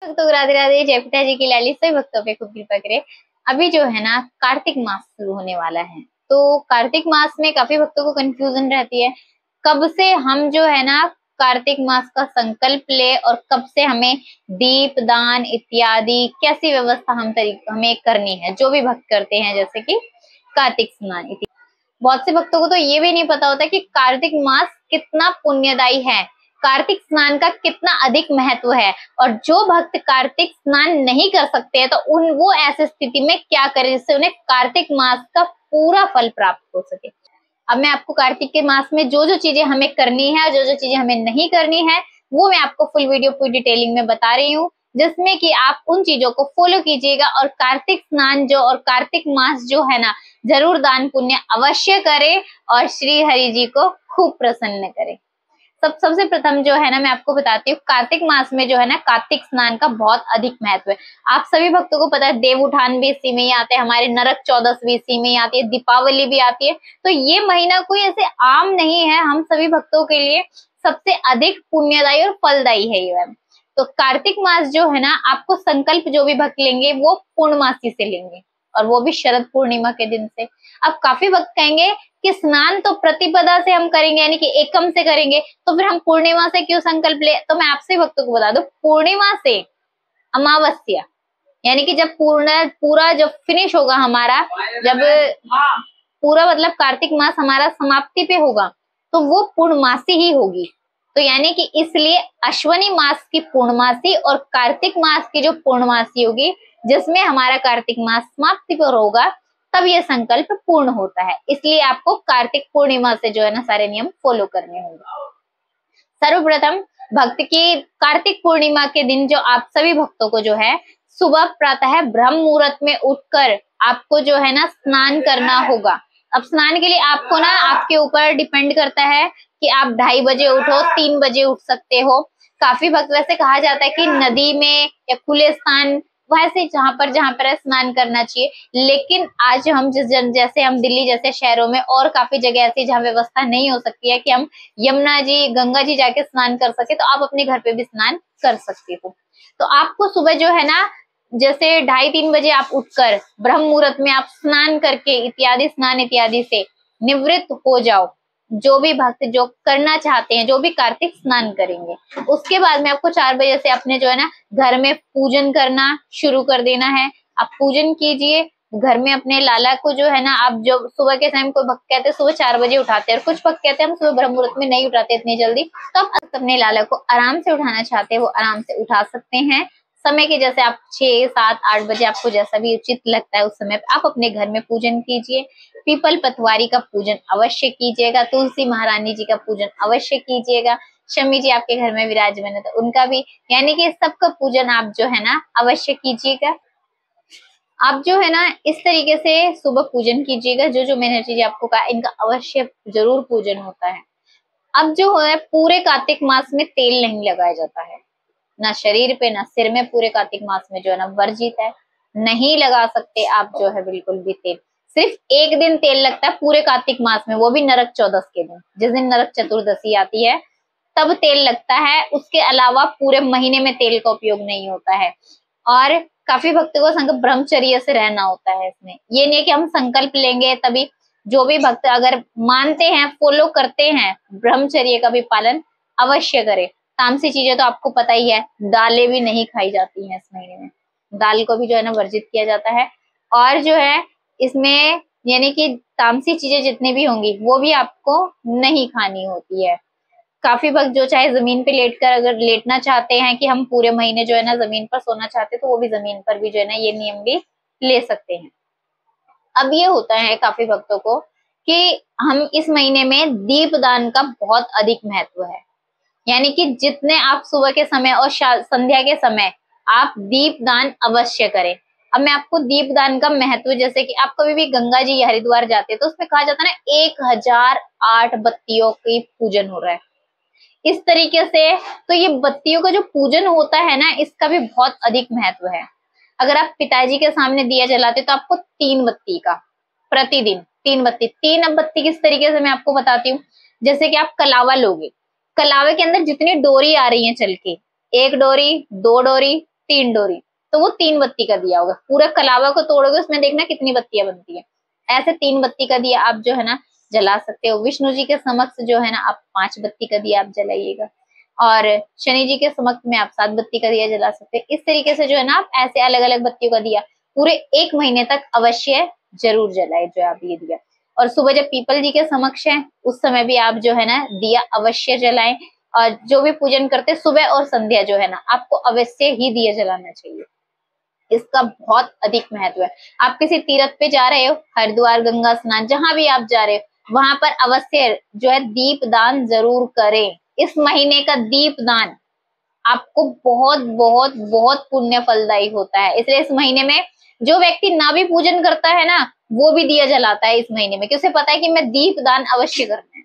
तो राधे राधे, जय पिताजी की लाली, सभी भक्तों पे खूब कृपा करे। अभी जो है ना कार्तिक मास शुरू होने वाला है, तो कार्तिक मास में काफी भक्तों को कंफ्यूजन रहती है कब से हम जो है ना कार्तिक मास का संकल्प ले और कब से हमें दीप दान इत्यादि कैसी व्यवस्था हमें करनी है, जो भी भक्त करते हैं जैसे कि कार्तिक स्नान इत्यादि। बहुत से भक्तों को तो ये भी नहीं पता होता कि कार्तिक मास कितना पुण्यदायी है, कार्तिक स्नान का कितना अधिक महत्व है, और जो भक्त कार्तिक स्नान नहीं कर सकते हैं तो वो ऐसी स्थिति में क्या करें जिससे उन्हें कार्तिक मास का पूरा फल प्राप्त हो सके। अब मैं आपको कार्तिक के मास में जो जो चीजें हमें करनी है और जो जो चीजें हमें नहीं करनी है वो मैं आपको फुल वीडियो पूरी डिटेलिंग में बता रही हूँ, जिसमें कि आप उन चीजों को फॉलो कीजिएगा और कार्तिक स्नान जो और कार्तिक मास जो है ना जरूर दान पुण्य अवश्य करें और श्री हरि जी को खूब प्रसन्न करें। सबसे प्रथम जो है ना मैं आपको बताती हूँ, कार्तिक मास में जो है ना कार्तिक स्नान का बहुत अधिक महत्व है। आप सभी भक्तों को पता है देव उठान भी इसी में ही आते हैं, हमारे नरक चौदस भी इसी में ही आती है, दीपावली भी आती है। तो ये महीना कोई ऐसे आम नहीं है, हम सभी भक्तों के लिए सबसे अधिक पुण्यदायी और फलदायी है ये। तो कार्तिक मास जो है ना आपको संकल्प जो भी भक्त लेंगे वो पूर्णमासी से लेंगे, और वो भी शरद पूर्णिमा के दिन से। अब काफी भक्त कहेंगे कि स्नान तो प्रतिपदा से हम करेंगे यानी कि एकम से करेंगे, तो फिर हम पूर्णिमा से क्यों संकल्प ले। तो मैं आपसे भक्तों को बता दूं, पूर्णिमा से अमावस्या यानी कि जब पूरा जब फिनिश होगा हमारा, जब पूरा मतलब कार्तिक मास हमारा समाप्ति पे होगा तो वो पूर्णमासी ही होगी। तो यानी कि इसलिए अश्वनी मास की पूर्णमासी और कार्तिक मास की जो पूर्णमासी होगी जिसमें हमारा कार्तिक मास समाप्ति पर होगा तब ये संकल्प पूर्ण होता है। इसलिए आपको कार्तिक पूर्णिमा से जो है ना सारे नियम फॉलो करने होंगे। सर्वप्रथम भक्त की कार्तिक पूर्णिमा के दिन जो आप सभी भक्तों को जो है सुबह प्रातः ब्रह्म मुहूर्त में उठकर आपको जो है ना स्नान करना होगा। अब स्नान के लिए आपको ना आपके ऊपर डिपेंड करता है कि आप 2:30 बजे उठो, 3 बजे उठ सकते हो। काफी भक्त वैसे कहा जाता है कि नदी में या खुले स्थान वैसे जहां पर स्नान करना चाहिए, लेकिन आज हम जैसे हम दिल्ली जैसे शहरों में और काफी जगह ऐसी जहां व्यवस्था नहीं हो सकती है कि हम यमुना जी गंगा जी जाके स्नान कर सके, तो आप अपने घर पे भी स्नान कर सकते हो। तो आपको सुबह जो है ना जैसे 2:30-3 बजे आप उठकर ब्रह्म मुहूर्त में आप स्नान करके स्नान इत्यादि से निवृत्त हो जाओ। जो भी भक्त जो करना चाहते हैं, जो भी कार्तिक स्नान करेंगे, उसके बाद में आपको 4 बजे से अपने जो है ना घर में पूजन करना शुरू कर देना है। आप पूजन कीजिए घर में अपने लाला को जो है ना, आप जो सुबह के टाइम कोई भक्त कहते हैं सुबह 4 बजे उठाते हैं और कुछ भक्त कहते हैं हम सुबह ब्रह्म मुहूर्त में नहीं उठाते इतनी जल्दी, तो आप अपने लाला को आराम से उठाना चाहते हैं वो आराम से उठा सकते हैं। समय के जैसे आप 6, 7, 8 बजे आपको जैसा भी उचित लगता है उस समय पे आप अपने घर में पूजन कीजिए। पीपल पतवारी का पूजन अवश्य कीजिएगा, तुलसी महारानी जी का पूजन अवश्य कीजिएगा, शमी जी आपके घर में विराजमान है तो उनका भी, यानी कि सबका पूजन आप जो है ना अवश्य कीजिएगा। आप जो है ना इस तरीके से सुबह पूजन कीजिएगा। जो जो मैंने चीजें आपको कहा इनका अवश्य जरूर पूजन होता है। अब जो है पूरे कार्तिक मास में तेल नहीं लगाया जाता है, ना शरीर पे ना सिर में, पूरे कार्तिक मास में जो है ना वर्जित है, नहीं लगा सकते आप जो है बिल्कुल भी तेल। सिर्फ एक दिन तेल लगता है पूरे कार्तिक मास में, वो भी नरक चौदस के दिन, जिस दिन नरक चतुर्दशी आती है तब तेल लगता है। उसके अलावा पूरे महीने में तेल का उपयोग नहीं होता है। और काफी भक्तों को संकल्प ब्रह्मचर्य से रहना होता है। इसमें ये नहीं है कि हम संकल्प लेंगे तभी, जो भी भक्त अगर मानते हैं फॉलो करते हैं ब्रह्मचर्य का भी पालन अवश्य करें। तामसी चीजें तो आपको पता ही है, दालें भी नहीं खाई जाती हैं इस महीने में, दाल को भी जो है ना वर्जित किया जाता है। और जो है इसमें यानी कि तामसी चीजें जितनी भी होंगी वो भी आपको नहीं खानी होती है। काफी भक्त जो चाहे जमीन पे लेटकर अगर लेटना चाहते हैं कि हम पूरे महीने जो है ना जमीन पर सोना चाहते हैं तो वो भी जमीन पर भी जो है ना ये नियम भी ले सकते हैं। अब ये होता है काफी भक्तों को कि हम इस महीने में दीप दान का बहुत अधिक महत्व है, यानी कि जितने आप सुबह के समय और संध्या के समय आप दीप दान अवश्य करें। अब मैं आपको दीप दान का महत्व, जैसे कि आप कभी भी गंगा जी या हरिद्वार जाते हैं तो उसमें कहा जाता है ना 1008 बत्तियों की पूजन हो रहा है इस तरीके से। तो ये बत्तियों का जो पूजन होता है ना इसका भी बहुत अधिक महत्व है। अगर आप पिताजी के सामने दिया जलाते तो आपको 3 बत्ती का प्रतिदिन 3 बत्ती, 3 बत्ती किस तरीके से मैं आपको बताती हूँ। जैसे कि आप कलावा लोगे, कलावे के अंदर जितनी डोरी आ रही है चल के, 1 डोरी 2 डोरी 3 डोरी, तो वो 3 बत्ती का दिया होगा। पूरा कलावा को तोड़ोगे उसमें देखना कितनी बत्तियां बनती है। ऐसे 3 बत्ती का दिया आप जो है ना जला सकते हो। विष्णु जी के समक्ष जो है ना आप 5 बत्ती का दिया आप जलाइएगा, और शनि जी के समक्ष में आप 7 बत्ती का दिया जला सकते हैं। इस तरीके से जो है ना आप ऐसे अलग अलग बत्तियों का दिया पूरे 1 महीने तक अवश्य जरूर जलाए जो आप ये दिया। और सुबह जब पीपल जी के समक्ष है उस समय भी आप जो है ना दिया अवश्य जलाएं। और जो भी पूजन करते सुबह और संध्या जो है ना आपको अवश्य ही दिया जलाना चाहिए। इसका बहुत अधिक महत्व है। आप किसी तीर्थ पे जा रहे हो, हरिद्वार, गंगा स्नान, जहां भी आप जा रहे हो वहां पर अवश्य जो है दीप दान जरूर करें। इस महीने का दीप दान आपको बहुत बहुत बहुत पुण्य फलदायी होता है। इसलिए इस महीने में जो व्यक्ति ना भी पूजन करता है ना वो भी दिया जलाता है इस महीने में, क्योंकि उसे पता है कि मैं दीप दान अवश्य करना है।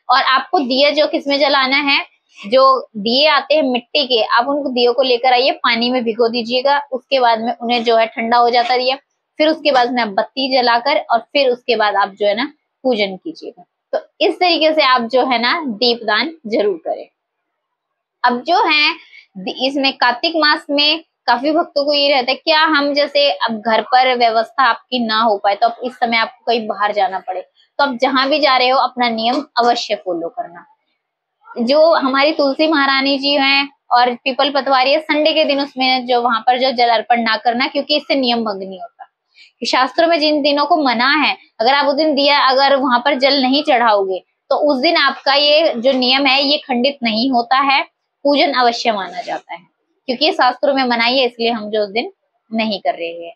और आपको दिया जो किसमें जलाना है, जो दिए आते हैं मिट्टी के, आप उनको दियों को लेकर आइए, पानी में भिगो दीजिएगा। उसके बाद में उन्हें जो है ठंडा हो जाता दिया, फिर उसके बाद में आप बत्ती जलाकर और फिर उसके बाद आप जो है ना पूजन कीजिएगा। तो इस तरीके से आप जो है ना दीपदान जरूर करें। अब जो है इसमें कार्तिक मास में काफी भक्तों को ये रहता है क्या हम जैसे अब घर पर व्यवस्था आपकी ना हो पाए तो अब इस समय आपको कहीं बाहर जाना पड़े, तो आप जहां भी जा रहे हो अपना नियम अवश्य फॉलो करना। जो हमारी तुलसी महारानी जी हैं और पीपल पतवारी है, संडे के दिन उसमें जो वहां पर जो जल अर्पण ना करना, क्योंकि इससे नियम भंग नहीं होता। शास्त्रों में जिन दिनों को मना है, अगर आप उस दिन दिया अगर वहां पर जल नहीं चढ़ाओगे तो उस दिन आपका ये जो नियम है ये खंडित नहीं होता है, पूजन अवश्य माना जाता है। क्योंकि ये शास्त्रों में मनाई है इसलिए हम जो उस दिन नहीं कर रहे हैं।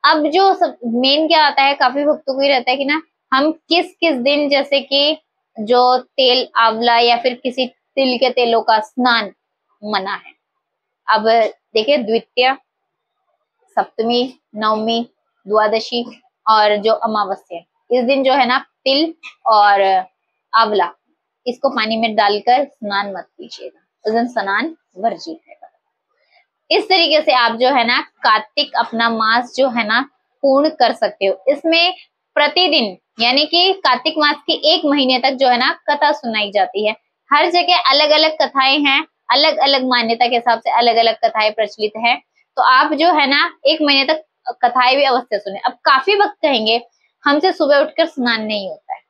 अब जो सब मेन क्या आता है, काफी भक्तों को ये रहता है कि ना हम किस किस दिन, जैसे कि जो तेल आंवला या फिर किसी तिल के तेलों का स्नान मना है। अब देखिए द्वितीया, सप्तमी, नवमी, द्वादशी और जो अमावस्या, इस दिन जो है ना तिल और आंवला इसको पानी में डालकर स्नान मत कीजिएगा, उस दिन स्नान वर्जित है। इस तरीके से आप जो है ना कार्तिक अपना मास जो है ना पूर्ण कर सकते हो। इसमें प्रतिदिन यानी कि कार्तिक मास की 1 महीने तक जो है ना कथा सुनाई जाती है। हर जगह अलग अलग कथाएं हैं, अलग अलग मान्यता के हिसाब से अलग अलग कथाएं प्रचलित है। तो आप जो है ना 1 महीने तक कथाएं भी अवश्य सुने। अब काफी वक्त कहेंगे हमसे सुबह उठकर स्नान नहीं होता है,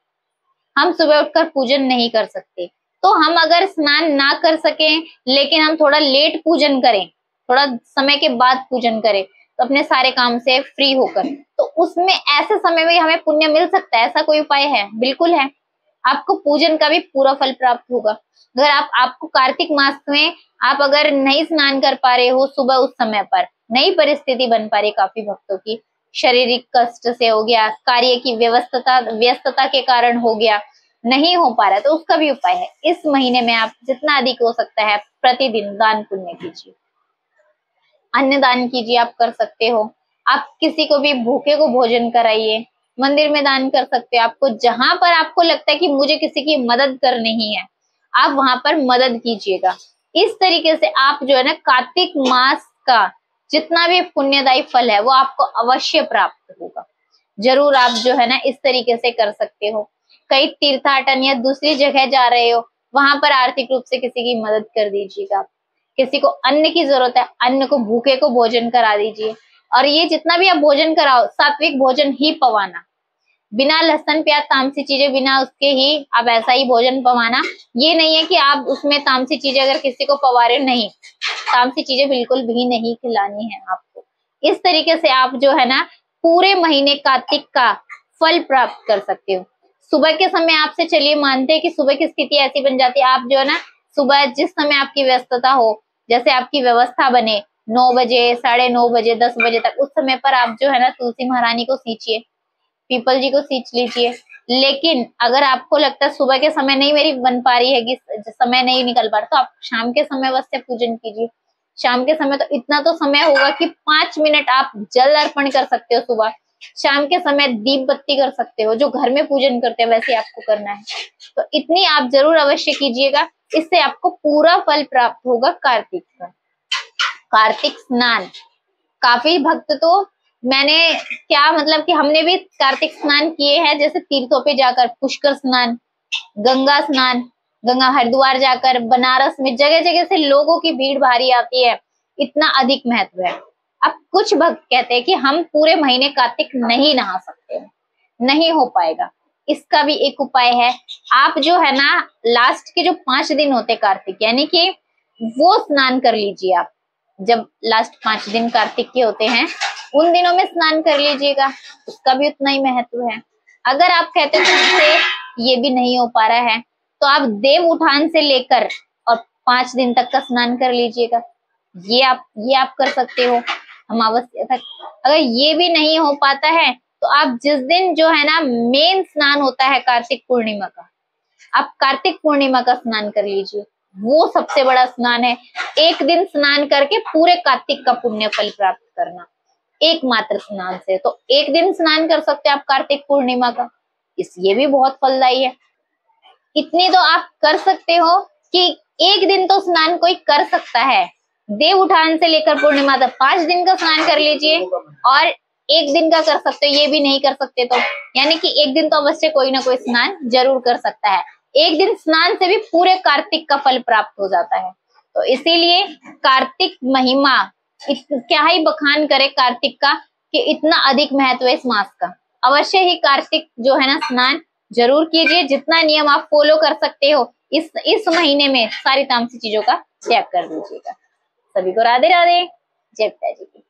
हम सुबह उठकर पूजन नहीं कर सकते। तो हम अगर स्नान ना कर सके लेकिन हम थोड़ा लेट पूजन करें, थोड़ा समय के बाद पूजन करें तो अपने सारे काम से फ्री होकर, तो उसमें ऐसे समय में हमें पुण्य मिल सकता है। ऐसा कोई उपाय है? बिल्कुल है। आपको पूजन का भी पूरा फल प्राप्त होगा। अगर आपको कार्तिक मास में आप अगर नहीं स्नान कर पा रहे हो सुबह उस समय पर, नई परिस्थिति बन पा रही काफी भक्तों की, शारीरिक कष्ट से हो गया, कार्य की व्यस्तता के कारण हो गया, नहीं हो पा रहा, तो उसका भी उपाय है। इस महीने में आप जितना अधिक हो सकता है प्रतिदिन दान पुण्य कीजिए, अन्न दान कीजिए, आप कर सकते हो। आप किसी को भी भूखे को भोजन कराइए, मंदिर में दान कर सकते हो। आपको जहां पर आपको लगता है कि मुझे किसी की मदद करनी है आप वहां पर मदद कीजिएगा। इस तरीके से आप जो है ना कार्तिक मास का जितना भी पुण्यदायी फल है वो आपको अवश्य प्राप्त होगा। जरूर आप जो है ना इस तरीके से कर सकते हो। कई तीर्थाटन या दूसरी जगह जा रहे हो वहां पर आर्थिक रूप से किसी की मदद कर दीजिएगा। किसी को अन्न की जरूरत है, अन्न को भूखे को भोजन करा दीजिए। और ये जितना भी आप भोजन कराओ सात्विक भोजन ही पवाना, बिना लहसुन प्याज तामसी चीजें, बिना उसके ही आप ऐसा ही भोजन पवाना। ये नहीं है कि आप उसमें तामसी चीजें अगर किसी को पवा रहे हो, नहीं, तामसी चीजें बिल्कुल भी नहीं खिलानी है आपको। इस तरीके से आप जो है ना पूरे महीने कार्तिक का फल प्राप्त कर सकते हो। सुबह के समय आपसे चलिए मानते हैं कि सुबह की स्थिति ऐसी बन जाती है, आप जो है ना सुबह जिस समय आपकी व्यस्तता हो, जैसे आपकी व्यवस्था बने 9 बजे, 9:30 बजे, 10 बजे तक, उस समय पर आप जो है ना तुलसी महारानी को सींचिए, पीपल जी को सींच लीजिए। लेकिन अगर आपको लगता है सुबह के समय नहीं मेरी बन पा रही है कि समय नहीं निकल पा रहा, तो आप शाम के समय अवश्य पूजन कीजिए। शाम के समय तो इतना तो समय होगा कि 5 मिनट आप जल अर्पण कर सकते हो। सुबह शाम के समय दीप बत्ती कर सकते हो, जो घर में पूजन करते हैं वैसे आपको करना है। तो इतनी आप जरूर अवश्य कीजिएगा, इससे आपको पूरा फल प्राप्त होगा कार्तिक का। कार्तिक स्नान काफी भक्त, तो मैंने क्या मतलब कि हमने भी कार्तिक स्नान किए हैं, जैसे तीर्थों पे जाकर पुष्कर स्नान, गंगा स्नान, गंगा हरिद्वार जाकर, बनारस में जगह जगह से लोगों की भीड़ भारी आती है। इतना अधिक महत्व है। अब कुछ भक्त कहते हैं कि हम पूरे महीने कार्तिक नहीं नहा सकते हैं, नहीं हो पाएगा। इसका भी एक उपाय है, आप जो है ना लास्ट के जो 5 दिन होते कार्तिक, यानी कि वो स्नान कर लीजिए। आप जब लास्ट 5 दिन कार्तिक के होते हैं उन दिनों में स्नान कर लीजिएगा, उसका भी उतना ही महत्व है। अगर आप कहते हैं कि ये भी नहीं हो पा रहा है तो आप देव उठान से लेकर और 5 दिन तक का स्नान कर लीजिएगा। ये आप कर सकते हो अमावस्या तक। अगर ये भी नहीं हो पाता है तो आप जिस दिन जो है ना मेन स्नान होता है कार्तिक पूर्णिमा का, आप कार्तिक पूर्णिमा का स्नान कर लीजिए। वो सबसे बड़ा स्नान है, एक दिन स्नान करके पूरे कार्तिक का पुण्य फल प्राप्त करना एकमात्र स्नान से। तो एक दिन स्नान कर सकते हैं आप कार्तिक पूर्णिमा का, ये भी बहुत फलदायी है। इतनी तो आप कर सकते हो कि एक दिन तो स्नान कोई कर सकता है, देव उठान से लेकर पूर्णिमा तक 5 दिन का स्नान कर लीजिए, और एक दिन का कर सकते हो, ये भी नहीं कर सकते तो यानी कि एक दिन तो अवश्य कोई ना कोई स्नान जरूर कर सकता है। एक दिन स्नान से भी पूरे कार्तिक का फल प्राप्त हो जाता है। तो इसीलिए कार्तिक महिमा क्या ही बखान करे कार्तिक का, कि इतना अधिक महत्व है इस मास का। अवश्य ही कार्तिक जो है ना स्नान जरूर कीजिए। जितना नियम आप फॉलो कर सकते हो इस महीने में सारी तामसी चीजों का त्याग कर दीजिएगा। सभी को राधे राधे, जय पिताजी की।